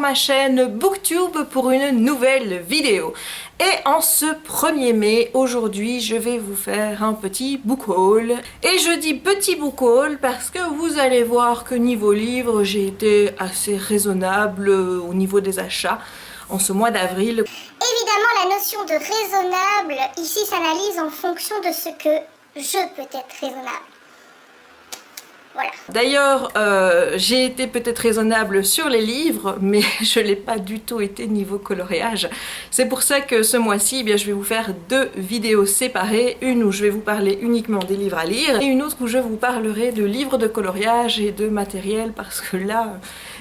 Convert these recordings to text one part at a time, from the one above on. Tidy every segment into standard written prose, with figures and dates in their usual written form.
ma chaîne Booktube pour une nouvelle vidéo. Et en ce 1er mai, aujourd'hui, je vais vous faire un petit book haul. Et je dis petit book haul parce que vous allez voir que niveau livre, j'ai été assez raisonnable au niveau des achats en ce mois d'avril. Évidemment, la notion de raisonnable ici s'analyse en fonction de ce que je peux être raisonnable. Voilà. D'ailleurs, j'ai été peut-être raisonnable sur les livres, mais je ne l'ai pas du tout été niveau coloriage. C'est pour ça que ce mois-ci, eh bien, je vais vous faire 2 vidéos séparées. Une où je vais vous parler uniquement des livres à lire, et une autre où je vous parlerai de livres de coloriage et de matériel, parce que là,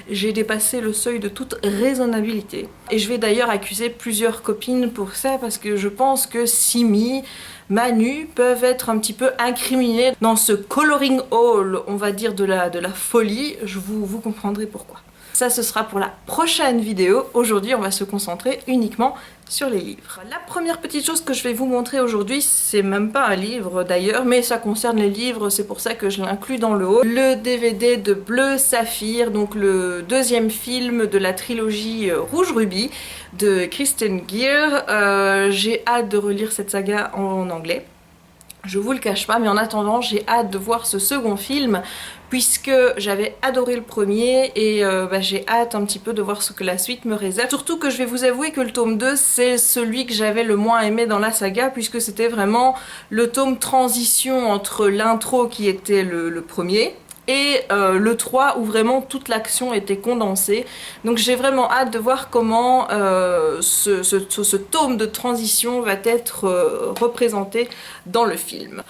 j'ai dépassé le seuil de toute raisonnabilité. Et je vais d'ailleurs accuser plusieurs copines pour ça, parce que je pense que Simi, Manu peuvent être un petit peu incriminés dans ce coloring haul, on va dire de la folie. Vous comprendrez pourquoi. Ça, ce sera pour la prochaine vidéo. Aujourd'hui, on va se concentrer uniquement sur les livres. La première petite chose que je vais vous montrer aujourd'hui, c'est même pas un livre d'ailleurs, mais ça concerne les livres, c'est pour ça que je l'inclus dans le haut. Le DVD de Bleu Saphir, donc le 2e film de la trilogie Rouge Rubis de Kristen Gear. J'ai hâte de relire cette saga en anglais. Je vous le cache pas, mais en attendant, j'ai hâte de voir ce second film, puisque j'avais adoré le premier et j'ai hâte un petit peu de voir ce que la suite me réserve. Surtout que je vais vous avouer que le tome 2, c'est celui que j'avais le moins aimé dans la saga, puisque c'était vraiment le tome transition entre l'intro qui était le premier, et le 3 où vraiment toute l'action était condensée. Donc j'ai vraiment hâte de voir comment ce tome de transition va être représenté dans le film.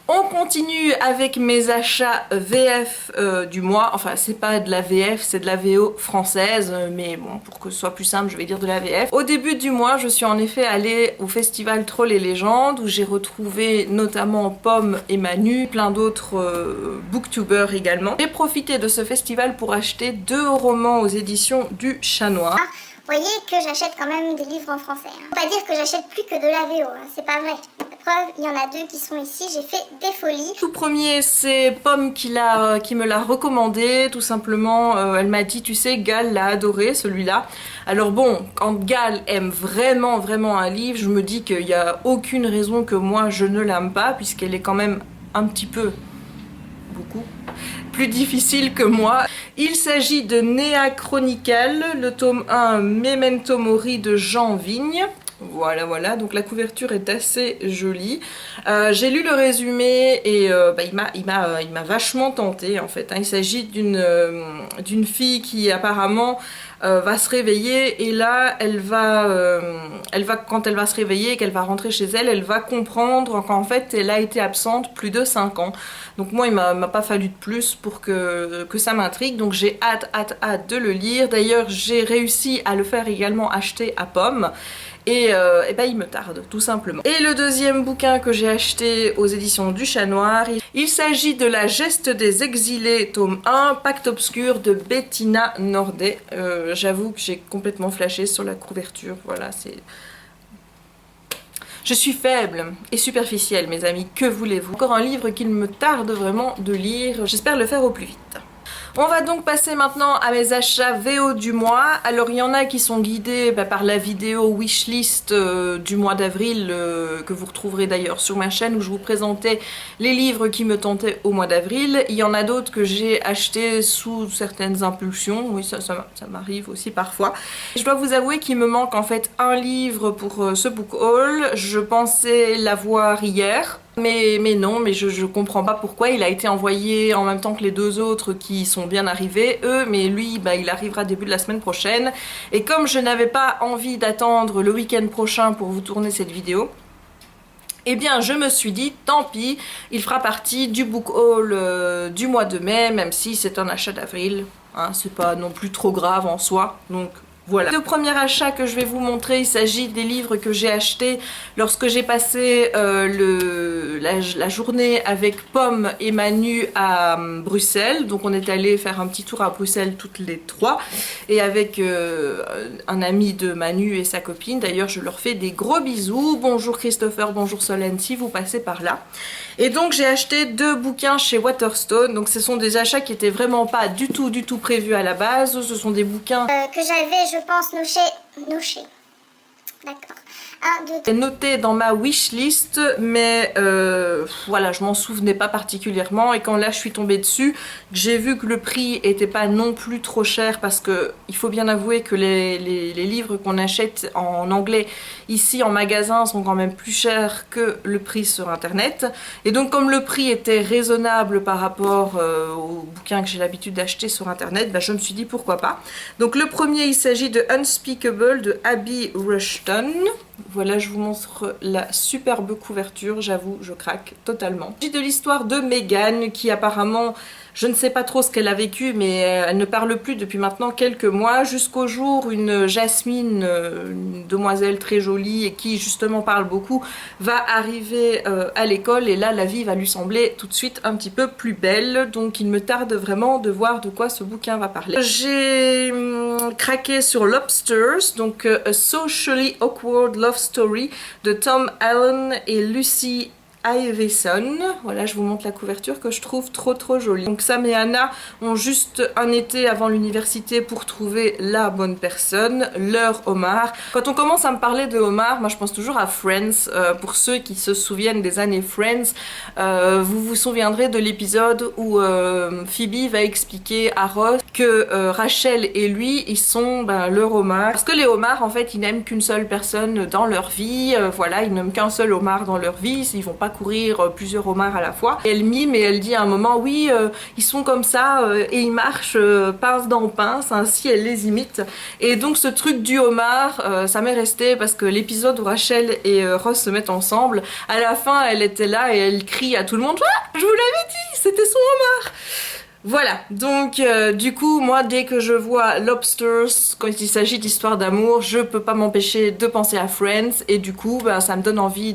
On continue avec mes achats VF du mois. Enfin, c'est pas de la VF, c'est de la VO française, mais bon, pour que ce soit plus simple, je vais dire de la VF. Au début du mois, je suis en effet allée au festival Trolls et Légendes, où j'ai retrouvé notamment Pomme et Manu, plein d'autres booktubers également. J'ai profité de ce festival pour acheter 2 romans aux éditions du Chat Noir. Vous voyez que j'achète quand même des livres en français. Faut pas dire que j'achète plus que de la VO, c'est pas vrai. La preuve, il y en a 2 qui sont ici, j'ai fait des folies. Tout premier, c'est Pomme qui me l'a recommandé, tout simplement. Elle m'a dit, tu sais, Gal l'a adoré celui-là. Alors bon, quand Gal aime vraiment un livre, je me dis qu'il n'y a aucune raison que moi je ne l'aime pas, puisqu'elle est quand même un petit peu, beaucoup, plus difficile que moi. Il s'agit de Nea Chronicle, le tome 1 Memento Mori de Jean Vigne. Voilà, donc la couverture est assez jolie. J'ai lu le résumé et il m'a vachement tenté en fait. Il s'agit d'une fille qui apparemment va se réveiller, et là elle va quand elle va se réveiller et qu'elle va rentrer chez elle, elle va comprendre qu'en fait elle a été absente plus de 5 ans. Donc moi il m'a pas fallu de plus pour que ça m'intrigue, donc j'ai hâte de le lire. D'ailleurs j'ai réussi à le faire également acheter à Pomme. Et il me tarde, tout simplement. Et le deuxième bouquin que j'ai acheté aux éditions du Chat Noir, il s'agit de La Geste des Exilés, tome 1, Pacte Obscur de Bettina Nordet. J'avoue que j'ai complètement flashé sur la couverture, voilà, c'est... Je suis faible et superficielle, mes amis, que voulez-vous? Encore un livre qu'il me tarde vraiment de lire, j'espère le faire au plus vite. On va donc passer maintenant à mes achats VO du mois. Alors il y en a qui sont guidés par la vidéo wishlist du mois d'avril, que vous retrouverez d'ailleurs sur ma chaîne, où je vous présentais les livres qui me tentaient au mois d'avril. Il y en a d'autres que j'ai achetés sous certaines impulsions, oui ça m'arrive aussi parfois. Je dois vous avouer qu'il me manque en fait un livre pour ce book haul. Je pensais l'avoir hier. Mais non, mais je comprends pas pourquoi. Il a été envoyé en même temps que les 2 autres qui sont bien arrivés, mais lui, il arrivera début de la semaine prochaine. Et comme je n'avais pas envie d'attendre le week-end prochain pour vous tourner cette vidéo, eh bien je me suis dit, tant pis, il fera partie du book haul du mois de mai, même si c'est un achat d'avril. Hein, c'est pas non plus trop grave en soi, donc Voilà. Le premier achat que je vais vous montrer, il s'agit des livres que j'ai achetés lorsque j'ai passé la journée avec Pomme et Manu à Bruxelles. Donc on est allé faire un petit tour à Bruxelles toutes les trois et avec un ami de Manu et sa copine. D'ailleurs je leur fais des gros bisous. Bonjour Christopher, bonjour Solène si vous passez par là. Et donc j'ai acheté 2 bouquins chez Waterstone. Donc ce sont des achats qui étaient vraiment pas du tout prévus à la base. Ce sont des bouquins que j'avais, je pense, noché. D'accord. 1, 2, noté dans ma wishlist, mais voilà, je m'en souvenais pas particulièrement. Et quand là je suis tombée dessus, j'ai vu que le prix était pas non plus trop cher, parce que il faut bien avouer que les livres qu'on achète en anglais ici en magasin sont quand même plus chers que le prix sur internet. Et donc comme le prix était raisonnable par rapport aux bouquins que j'ai l'habitude d'acheter sur internet, bah, je me suis dit pourquoi pas. Donc le premier, il s'agit de Unspeakable de Abby Rushton. Voilà, je vous montre la superbe couverture, j'avoue, je craque totalement. Il s'agit de l'histoire de Megan qui apparemment, je ne sais pas trop ce qu'elle a vécu, mais elle ne parle plus depuis maintenant quelques mois, jusqu'au jour où une Jasmine, une demoiselle très jolie et qui justement parle beaucoup, va arriver à l'école, et là la vie va lui sembler tout de suite un petit peu plus belle. Donc il me tarde vraiment de voir de quoi ce bouquin va parler. J'ai craqué sur Lobsters, donc A Socially Awkward Love Story de Tom Allen et Lucy Iveson. Voilà, je vous montre la couverture que je trouve trop jolie. Donc Sam et Anna ont juste un été avant l'université pour trouver la bonne personne, leur homard. Quand on commence à me parler de homard, moi je pense toujours à Friends. Pour ceux qui se souviennent des années Friends, vous vous souviendrez de l'épisode où Phoebe va expliquer à Ross que Rachel et lui, ils sont leur homard. Parce que les homards, en fait, ils n'aiment qu'une seule personne dans leur vie. Voilà, ils n'aiment qu'un seul homard dans leur vie. Ils vont pas courir plusieurs homards à la fois. Et elle mime et elle dit à un moment, oui, ils sont comme ça et ils marchent pince dans pince, ainsi elle les imite. Et donc ce truc du homard, ça m'est resté, parce que l'épisode où Rachel et Ross se mettent ensemble, à la fin elle était là et elle crie à tout le monde, ah, je vous l'avais dit, c'était son homard. Voilà, donc du coup, moi, dès que je vois Lobsters, quand il s'agit d'histoire d'amour, je peux pas m'empêcher de penser à Friends, et du coup, ça me donne envie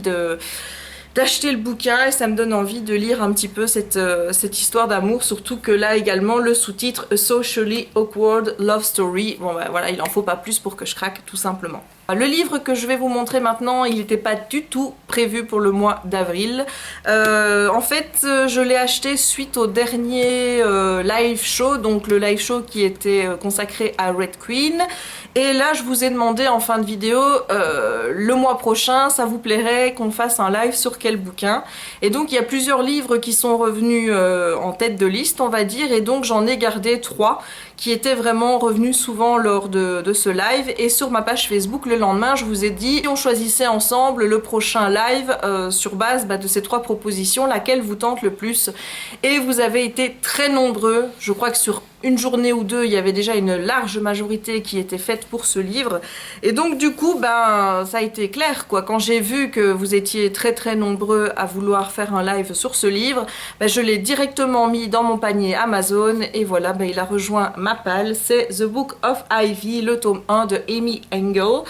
d'acheter le bouquin, et ça me donne envie de lire un petit peu cette histoire d'amour, surtout que là également le sous-titre A Socially Awkward Love Story. Bon voilà, il en faut pas plus pour que je craque, tout simplement. Le livre que je vais vous montrer maintenant, il n'était pas du tout prévu pour le mois d'avril. En fait, je l'ai acheté suite au dernier live show, donc le live show qui était consacré à Red Queen. Et là, je vous ai demandé en fin de vidéo, le mois prochain, ça vous plairait qu'on fasse un live sur quel bouquin? Et donc, il y a plusieurs livres qui sont revenus en tête de liste, on va dire, et donc j'en ai gardé 3 qui étaient vraiment revenus souvent lors de ce live. Et sur ma page Facebook, le lendemain, je vous ai dit, on choisissait ensemble le prochain live sur base de ces 3 propositions, laquelle vous tente le plus. Et vous avez été très nombreux, je crois que sur une journée ou 2, il y avait déjà une large majorité qui était faite pour ce livre. Et donc du coup, ça a été clair, quoi. Quand j'ai vu que vous étiez très nombreux à vouloir faire un live sur ce livre, je l'ai directement mis dans mon panier Amazon, et voilà, il a rejoint ma palle. C'est The Book of Ivy, le tome 1 de Amy Engel.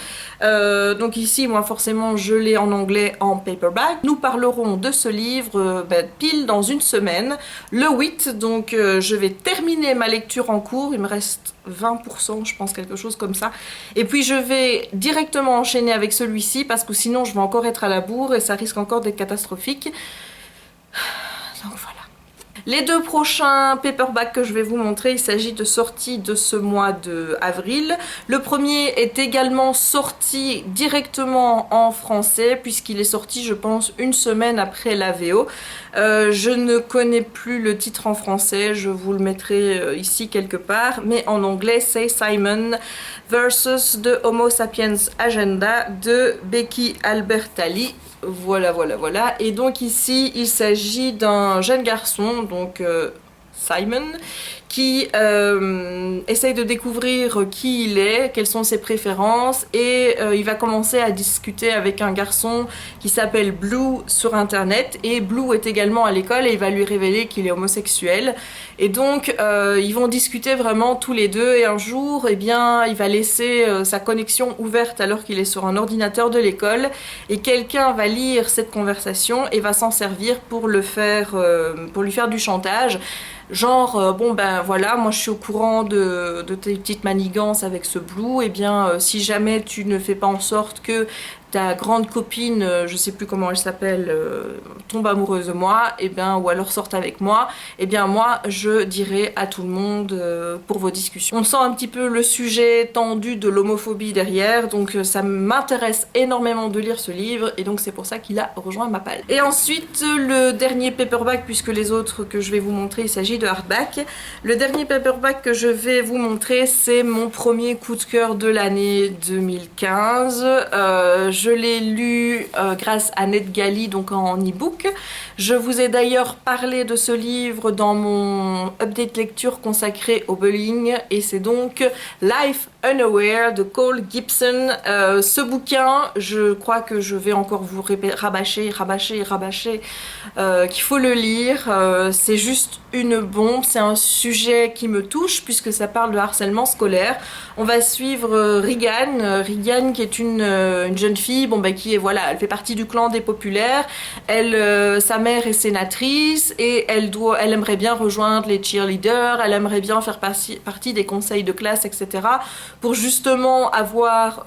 Donc ici, moi forcément, je l'ai en anglais en paperback. Nous parlerons de ce livre pile dans une semaine, le 8, donc je vais terminer ma lecture en cours, il me reste 20%, je pense, quelque chose comme ça. Et puis je vais directement enchaîner avec celui-ci, parce que sinon je vais encore être à la bourre et ça risque encore d'être catastrophique. Donc voilà. Les 2 prochains paperbacks que je vais vous montrer, il s'agit de sorties de ce mois d'avril. Le premier est également sorti directement en français, puisqu'il est sorti, je pense, une semaine après la VO. Je ne connais plus le titre en français, je vous le mettrai ici quelque part, mais en anglais c'est Simon versus The Homo Sapiens Agenda de Becky Albertalli. Voilà. Et donc ici, il s'agit d'un jeune garçon, donc Simon, qui essaye de découvrir qui il est, quelles sont ses préférences, et il va commencer à discuter avec un garçon qui s'appelle Blue sur internet, et Blue est également à l'école et il va lui révéler qu'il est homosexuel. Et donc ils vont discuter vraiment tous les deux, et un jour eh bien, il va laisser sa connexion ouverte alors qu'il est sur un ordinateur de l'école, et quelqu'un va lire cette conversation et va s'en servir pour lui faire du chantage. Genre, bon ben voilà, moi je suis au courant de tes petites manigances avec ce Blue, et bien si jamais tu ne fais pas en sorte que ta grande copine, je sais plus comment elle s'appelle, tombe amoureuse de moi, et bien, ou alors sorte avec moi, et bien moi je dirai à tout le monde pour vos discussions. On sent un petit peu le sujet tendu de l'homophobie derrière, donc ça m'intéresse énormément de lire ce livre, et donc c'est pour ça qu'il a rejoint ma palle. Et ensuite le dernier paperback, puisque les autres que je vais vous montrer, il s'agit de hardback. Le dernier paperback que je vais vous montrer, c'est mon premier coup de cœur de l'année 2015. Je l'ai lu grâce à NetGalley, donc en e-book. Je vous ai d'ailleurs parlé de ce livre dans mon update lecture consacré au bullying, et c'est donc Life Unaware de Cole Gibson. Ce bouquin, je crois que je vais encore vous rabâcher qu'il faut le lire. C'est juste une bombe, c'est un sujet qui me touche puisque ça parle de harcèlement scolaire. On va suivre Regan qui est une jeune fille, bon bah qui est voilà, elle fait partie du clan des populaires. Sa mère est sénatrice et elle aimerait bien rejoindre les cheerleaders, elle aimerait bien faire partie des conseils de classe, etc. pour justement avoir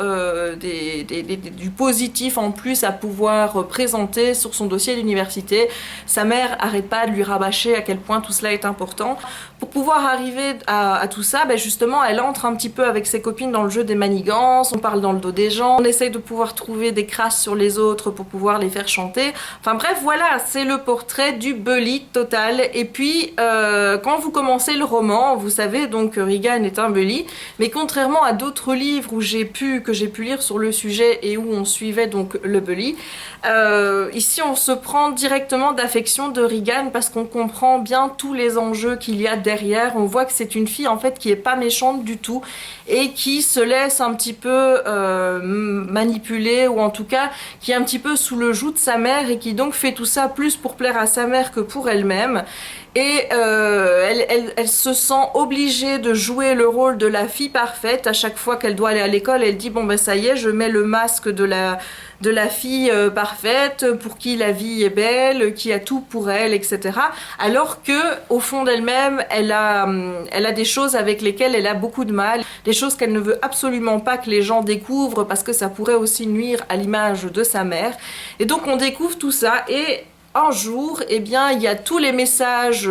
du positif en plus à pouvoir présenter sur son dossier d'université. Sa mère arrête pas de lui rabâcher à quel point tout cela est important. Pour pouvoir arriver à tout ça, ben justement, elle entre un petit peu avec ses copines dans le jeu des manigances, on parle dans le dos des gens, on essaye de pouvoir trouver des crasses sur les autres pour pouvoir les faire chanter. Enfin bref, voilà, c'est le portrait du bully total. Et puis, quand vous commencez le roman, vous savez donc que Regan est un bully, mais contrairement à d'autres livres que j'ai pu lire sur le sujet et où on suivait donc le bully, ici on se prend directement d'affection de Regan parce qu'on comprend bien tous les enjeux qu'il y a derrière. On voit que c'est une fille en fait qui est pas méchante du tout et qui se laisse un petit peu manipuler, ou en tout cas qui est un petit peu sous le joug de sa mère et qui donc fait tout ça plus pour plaire à sa mère que pour elle-même. Et elle se sent obligée de jouer le rôle de la fille parfaite. À chaque fois qu'elle doit aller à l'école, elle dit bon ben ça y est, je mets le masque de la fille parfaite pour qui la vie est belle, qui a tout pour elle, etc. Alors que au fond d'elle-même, elle a des choses avec lesquelles elle a beaucoup de mal, des choses qu'elle ne veut absolument pas que les gens découvrent parce que ça pourrait aussi nuire à l'image de sa mère. Et donc on découvre tout ça, et un jour, eh bien, il y a tous les messages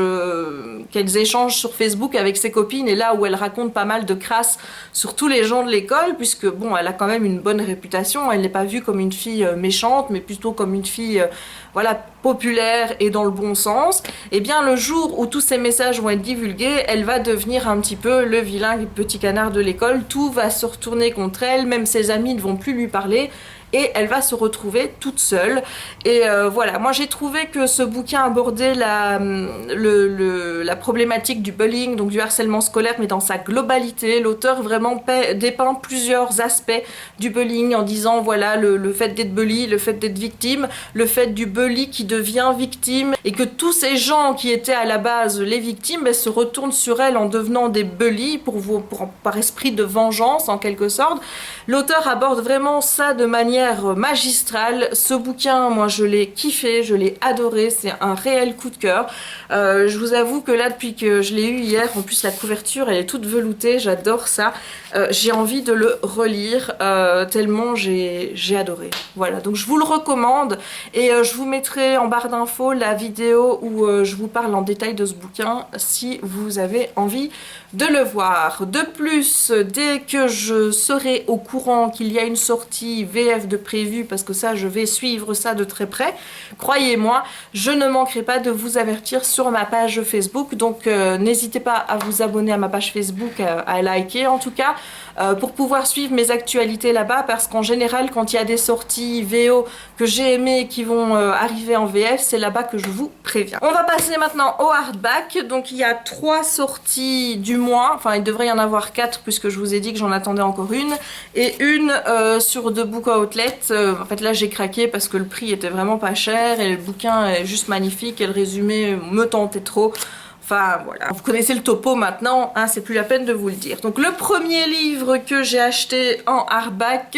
qu'elles échangent sur Facebook avec ses copines, et là où elle raconte pas mal de crasse sur tous les gens de l'école, puisque bon, elle a quand même une bonne réputation, elle n'est pas vue comme une fille méchante, mais plutôt comme une fille voilà, populaire et dans le bon sens. Et bien le jour où tous ces messages vont être divulgués, elle va devenir un petit peu le vilain petit canard de l'école, tout va se retourner contre elle, même ses amis ne vont plus lui parler, et elle va se retrouver toute seule. Et voilà, moi j'ai trouvé que ce bouquin abordait la problématique du bullying, donc du harcèlement scolaire, mais dans sa globalité. L'auteur vraiment dépeint plusieurs aspects du bullying en disant voilà, le fait d'être bully, le fait d'être victime, le fait du bully qui devient victime, et que tous ces gens qui étaient à la base les victimes se retournent sur elle en devenant des bullies par esprit de vengeance en quelque sorte. L'auteur aborde vraiment ça de manière magistrale. Ce bouquin, moi je l'ai kiffé, je l'ai adoré, c'est un réel coup de cœur. Je vous avoue que là, depuis que je l'ai eu hier, en plus la couverture elle est toute veloutée, j'adore ça. J'ai envie de le relire tellement j'ai adoré. Voilà, donc je vous le recommande, et je vous mettrai en barre d'infos la vidéo où je vous parle en détail de ce bouquin si vous avez envie de le voir. De plus, dès que je serai au courant qu'il y a une sortie VF de prévu, parce que ça je vais suivre ça de très près, croyez-moi, je ne manquerai pas de vous avertir sur ma page Facebook. Donc n'hésitez pas à vous abonner à ma page Facebook, à liker en tout cas, pour pouvoir suivre mes actualités là-bas, parce qu'en général quand il y a des sorties VO que j'ai aimées qui vont arriver en VF, c'est là-bas que je vous préviens. On va passer maintenant au hardback. Donc il y a 3 sorties du mois, enfin il devrait y en avoir 4 puisque je vous ai dit que j'en attendais encore une, et une sur The Book Outlet. En fait là j'ai craqué parce que le prix était vraiment pas cher et le bouquin est juste magnifique et le résumé me tentait trop. Enfin voilà, vous connaissez le topo maintenant, hein, c'est plus la peine de vous le dire. Donc le premier livre que j'ai acheté en hardback,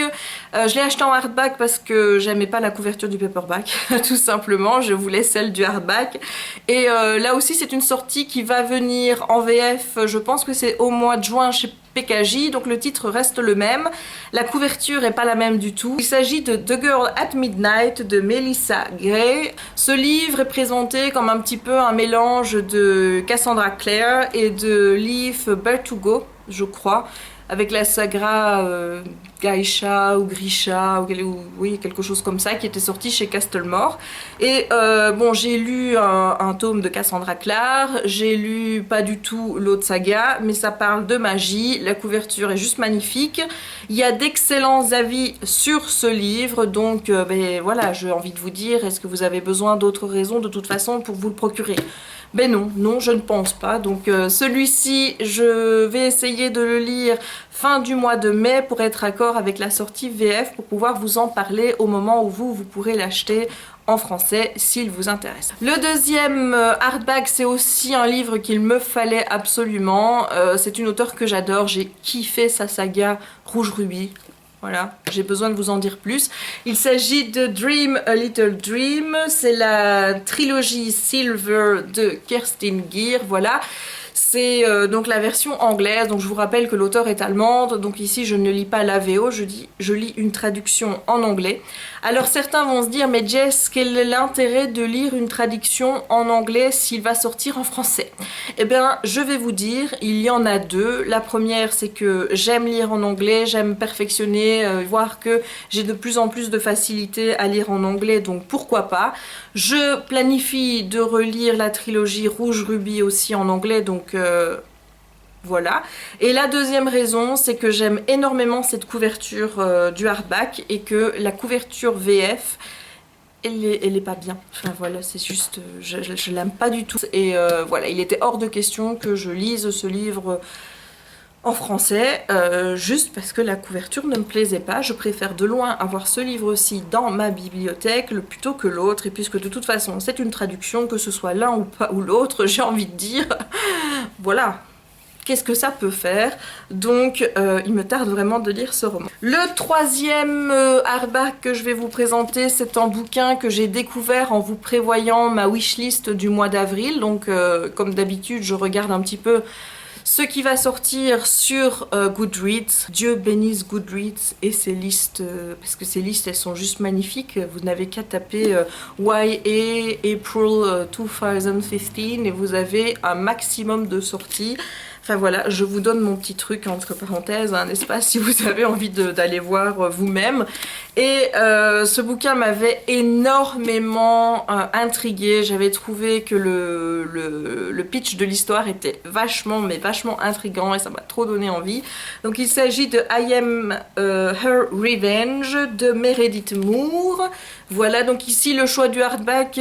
je l'ai acheté en hardback parce que j'aimais pas la couverture du paperback, tout simplement, je voulais celle du hardback. Et là aussi c'est une sortie qui va venir en VF, je pense que c'est au mois de juin chez PKJ, donc le titre reste le même, la couverture est pas la même du tout. Il s'agit de The Girl at Midnight de Melissa Gray. Ce livre est présenté comme un petit peu un mélange de Cassandra Clare et de Leaf Bertugo, je crois, avec la saga Gaisha ou Grisha ou oui, quelque chose comme ça, qui était sorti chez Castlemore. Et bon, j'ai lu un tome de Cassandra Clare, j'ai lu pas du tout l'autre saga, mais ça parle de magie, la couverture est juste magnifique. Il y a d'excellents avis sur ce livre, donc ben, voilà, j'ai envie de vous dire, est-ce que vous avez besoin d'autres raisons de toute façon pour vous le procurer? Ben non, non, je ne pense pas. Donc celui-ci, je vais essayer de le lire fin du mois de mai pour être d'accord avec la sortie VF, pour pouvoir vous en parler au moment où vous pourrez l'acheter en français s'il vous intéresse. Le deuxième hardback, c'est aussi un livre qu'il me fallait absolument. C'est une auteure que j'adore, j'ai kiffé sa saga Rouge Rubis. Voilà, j'ai besoin de vous en dire plus. Il s'agit de Dream a Little Dream. C'est la trilogie Silver de Kerstin Gier. Voilà. C'est donc la version anglaise, donc je vous rappelle que l'auteur est allemande, donc ici je ne lis pas la VO, je lis une traduction en anglais. Alors certains vont se dire, mais Jess, quel est l'intérêt de lire une traduction en anglais s'il va sortir en français? Eh bien, je vais vous dire, il y en a deux. La première, c'est que j'aime lire en anglais, j'aime perfectionner, voir que j'ai de plus en plus de facilité à lire en anglais, donc pourquoi pas. Je planifie de relire la trilogie Rouge Rubis aussi en anglais, donc voilà. Et la deuxième raison, c'est que j'aime énormément cette couverture du hardback et que la couverture VF, elle est pas bien. Enfin voilà, c'est juste, je l'aime pas du tout. Et voilà, il était hors de question que je lise ce livre en français, juste parce que la couverture ne me plaisait pas. Je préfère de loin avoir ce livre-ci dans ma bibliothèque plutôt que l'autre, et puisque de toute façon c'est une traduction, que ce soit l'un ou pas ou l'autre, j'ai envie de dire, voilà. Qu'est-ce que ça peut faire? Donc il me tarde vraiment de lire ce roman. Le troisième hardback que je vais vous présenter, c'est un bouquin que j'ai découvert en vous prévoyant ma wishlist du mois d'avril. Donc comme d'habitude, je regarde un petit peu ce qui va sortir sur Goodreads. Dieu bénisse Goodreads et ses listes, parce que ces listes elles sont juste magnifiques. Vous n'avez qu'à taper YA April 2015 et vous avez un maximum de sorties. Enfin voilà, je vous donne mon petit truc entre parenthèses, hein, n'est-ce pas, si vous avez envie d'aller voir vous-même. Et ce bouquin m'avait énormément intriguée. J'avais trouvé que le pitch de l'histoire était vachement, mais vachement intriguant et ça m'a trop donné envie. Donc il s'agit de I Am Her Revenge de Meredith Moore. Voilà, donc ici le choix du hardback,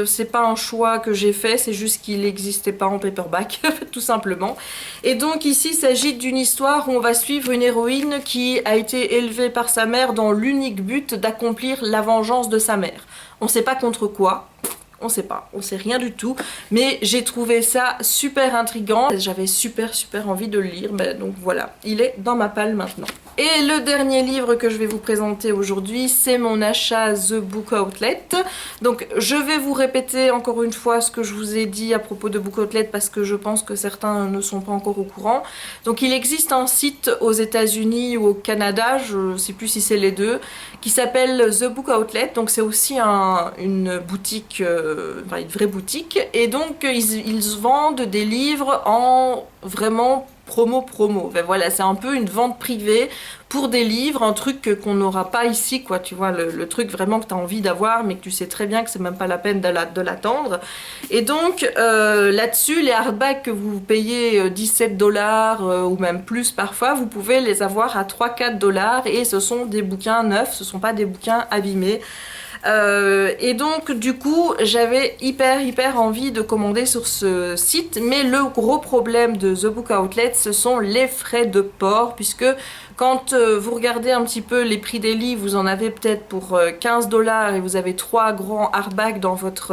c'est pas un choix que j'ai fait, c'est juste qu'il n'existait pas en paperback, tout simplement. Et donc ici il s'agit d'une histoire où on va suivre une héroïne qui a été élevée par sa mère dans l'unique but d'accomplir la vengeance de sa mère. On sait pas contre quoi, on sait pas, on sait rien du tout, mais j'ai trouvé ça super intriguant, j'avais super envie de le lire, donc voilà, il est dans ma palle maintenant. Et le dernier livre que je vais vous présenter aujourd'hui, c'est mon achat The Book Outlet. Donc je vais vous répéter encore une fois ce que je vous ai dit à propos de Book Outlet parce que je pense que certains ne sont pas encore au courant. Donc il existe un site aux États-Unis ou au Canada, je ne sais plus si c'est les deux, qui s'appelle The Book Outlet. Donc c'est aussi une boutique, une vraie boutique. Et donc ils vendent des livres en vraiment promo. Ben voilà, c'est un peu une vente privée pour des livres, un truc qu'on n'aura pas ici, quoi. Tu vois, le truc vraiment que tu as envie d'avoir, mais que tu sais très bien que c'est même pas la peine de l'attendre. Et donc, là-dessus, les hardbacks que vous payez 17 dollars ou même plus parfois, vous pouvez les avoir à 3-4 dollars et ce sont des bouquins neufs, ce sont pas des bouquins abîmés. Et donc du coup j'avais hyper envie de commander sur ce site, mais le gros problème de The Book Outlet, ce sont les frais de port, puisque quand vous regardez un petit peu les prix des livres, vous en avez peut-être pour 15 dollars et vous avez 3 grands hardbacks dans votre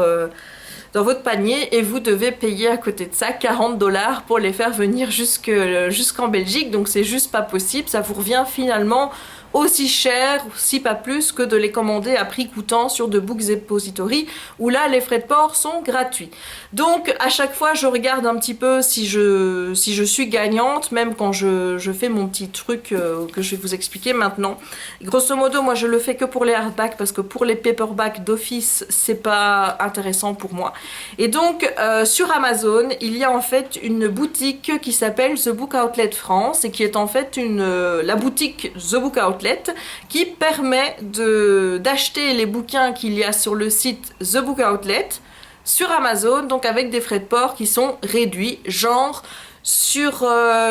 panier et vous devez payer à côté de ça 40 dollars pour les faire venir jusqu'en Belgique. Donc c'est juste pas possible, ça vous revient finalement aussi cher, si pas plus, que de les commander à prix coûtant sur The Books Depository, où là les frais de port sont gratuits. Donc à chaque fois je regarde un petit peu si je suis gagnante, même quand je fais mon petit truc que je vais vous expliquer maintenant. Grosso modo, moi je le fais que pour les hardbacks, parce que pour les paperbacks d'office c'est pas intéressant pour moi. Et donc sur Amazon il y a en fait une boutique qui s'appelle The Book Outlet France, et qui est en fait la boutique The Book Outlet qui permet d'acheter les bouquins qu'il y a sur le site The Book Outlet sur Amazon, donc avec des frais de port qui sont réduits, genre sur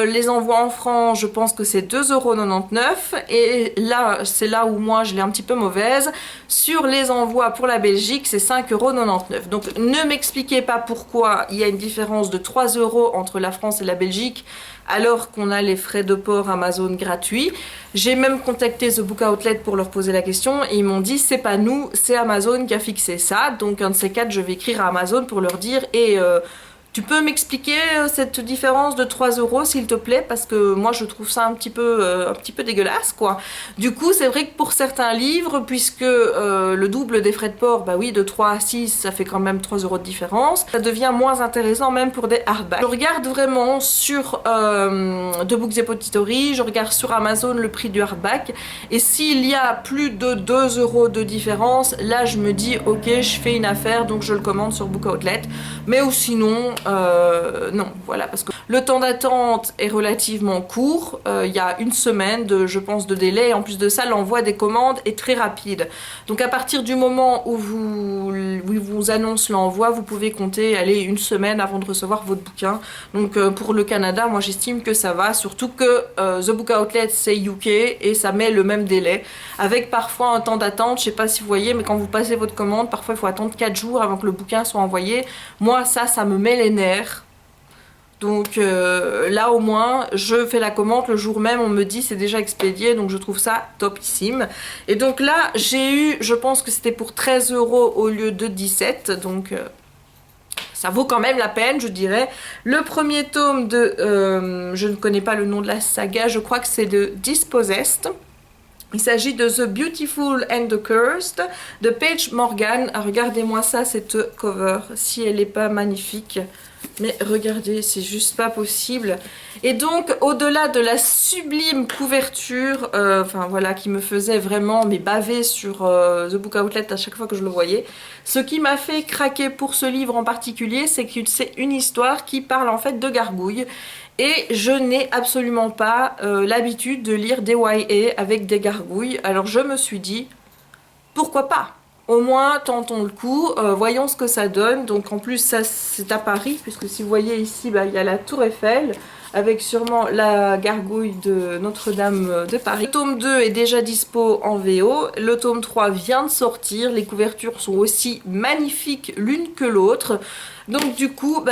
les envois en France, je pense que c'est 2,99 €, et là, c'est là où moi je l'ai un petit peu mauvaise. Sur les envois pour la Belgique, c'est 5,99 €. Donc ne m'expliquez pas pourquoi il y a une différence de 3 € entre la France et la Belgique, alors qu'on a les frais de port Amazon gratuits. J'ai même contacté The Book Outlet pour leur poser la question, et ils m'ont dit c'est pas nous, c'est Amazon qui a fixé ça. Donc un de ces quatre, je vais écrire à Amazon pour leur dire tu peux m'expliquer cette différence de 3 € s'il te plaît, parce que moi je trouve ça un petit peu dégueulasse, quoi. Du coup c'est vrai que pour certains livres, puisque le double des frais de port, bah oui, de 3 à 6 ça fait quand même 3 € de différence, ça devient moins intéressant même pour des hardbacks. Je regarde vraiment sur The Books Depository, je regarde sur Amazon le prix du hardback, et s'il y a plus de 2 € de différence, là je me dis ok, je fais une affaire, donc je le commande sur Book Outlet. Mais ou sinon non, voilà, parce que le temps d'attente est relativement court. Il y a une semaine je pense de délai, et en plus de ça l'envoi des commandes est très rapide. Donc à partir du moment où vous annonce l'envoi, vous pouvez compter une semaine avant de recevoir votre bouquin. Donc pour le Canada, moi j'estime que ça va, surtout que The Book Outlet c'est UK et ça met le même délai, avec parfois un temps d'attente. Je sais pas si vous voyez, mais quand vous passez votre commande, parfois il faut attendre 4 jours avant que le bouquin soit envoyé. Moi ça me met les nerfs. Donc là au moins je fais la commande le jour même, on me dit c'est déjà expédié, donc je trouve ça topissime. Et donc là j'ai eu, je pense que c'était pour 13 € au lieu de 17, donc ça vaut quand même la peine, je dirais. Le premier tome je ne connais pas le nom de la saga, je crois que c'est de Dispossessed. Il s'agit de The Beautiful and the Cursed de Paige Morgan. Ah, regardez-moi ça, cette cover, si elle n'est pas magnifique. Mais regardez, c'est juste pas possible. Et donc, au-delà de la sublime couverture, enfin voilà, qui me faisait vraiment baver sur The Book Outlet à chaque fois que je le voyais, ce qui m'a fait craquer pour ce livre en particulier, c'est que c'est une histoire qui parle en fait de gargouilles. Et je n'ai absolument pas l'habitude de lire des YA avec des gargouilles. Alors je me suis dit, pourquoi pas ? Au moins tentons le coup, voyons ce que ça donne. Donc en plus ça c'est à Paris, puisque si vous voyez ici, il y a la Tour Eiffel, avec sûrement la gargouille de Notre-Dame de Paris. Le tome 2 est déjà dispo en VO, le tome 3 vient de sortir, les couvertures sont aussi magnifiques l'une que l'autre. Donc du coup,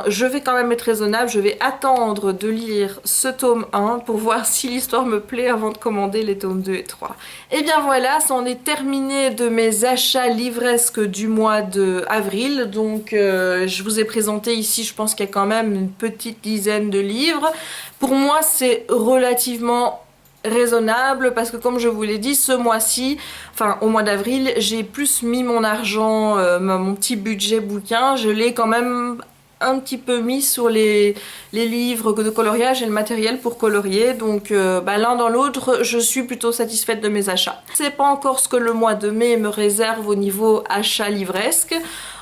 je vais quand même être raisonnable, je vais attendre de lire ce tome 1 pour voir si l'histoire me plaît avant de commander les tomes 2 et 3. Et bien voilà, ça en est terminé de mes achats livresques du mois d'avril. Donc je vous ai présenté ici, je pense qu'il y a quand même une petite dizaine de livres. Pour moi, c'est relativement raisonnable, parce que comme je vous l'ai dit, ce mois-ci, enfin au mois d'avril, j'ai plus mis mon argent, mon petit budget bouquin, je l'ai quand même un petit peu mis sur les livres de coloriage et le matériel pour colorier. Donc l'un dans l'autre, je suis plutôt satisfaite de mes achats. C'est pas encore ce que le mois de mai me réserve au niveau achat livresque.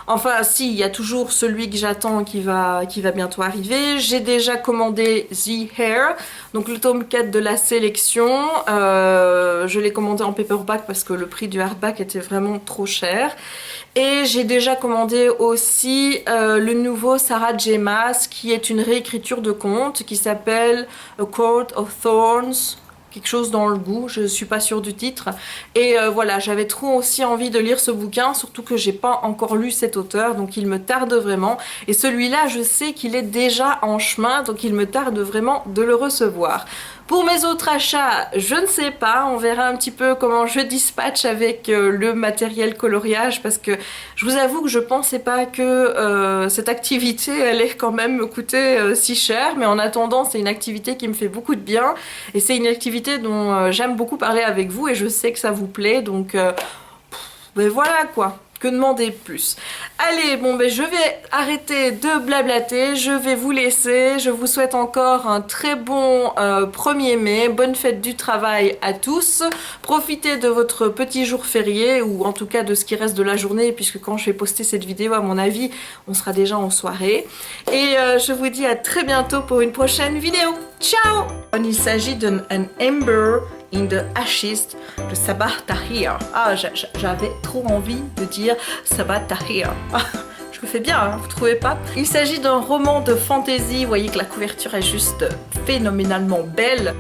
Enfin si, il y a toujours celui que j'attends qui va bientôt arriver. J'ai déjà commandé The Hair, donc le tome 4 de la sélection. Je l'ai commandé en paperback parce que le prix du hardback était vraiment trop cher. Et j'ai déjà commandé aussi le nouveau Sarah J. Maas, qui est une réécriture de conte qui s'appelle A Court of Thorns, quelque chose dans le goût, je suis pas sûre du titre. Et voilà, j'avais trop aussi envie de lire ce bouquin, surtout que j'ai pas encore lu cet auteur, donc il me tarde vraiment. Et celui-là, je sais qu'il est déjà en chemin, donc il me tarde vraiment de le recevoir. Pour mes autres achats, je ne sais pas, on verra un petit peu comment je dispatche avec le matériel coloriage, parce que je vous avoue que je pensais pas que cette activité allait quand même me coûter si cher, mais en attendant c'est une activité qui me fait beaucoup de bien et c'est une activité dont j'aime beaucoup parler avec vous et je sais que ça vous plaît, donc ben voilà quoi. Que demander de plus? Allez, bon ben je vais arrêter de blablater, je vais vous laisser, je vous souhaite encore un très bon 1er mai, bonne fête du travail à tous, profitez de votre petit jour férié, ou en tout cas de ce qui reste de la journée, puisque quand je vais poster cette vidéo, à mon avis, on sera déjà en soirée, et je vous dis à très bientôt pour une prochaine vidéo. Ciao! Il s'agit d'un Ember in the Ashes de Sabaa Tahir. Ah, j'avais trop envie de dire Sabaa Tahir. Je le fais bien, hein, vous trouvez pas? Il s'agit d'un roman de fantasy. Vous voyez que la couverture est juste phénoménalement belle.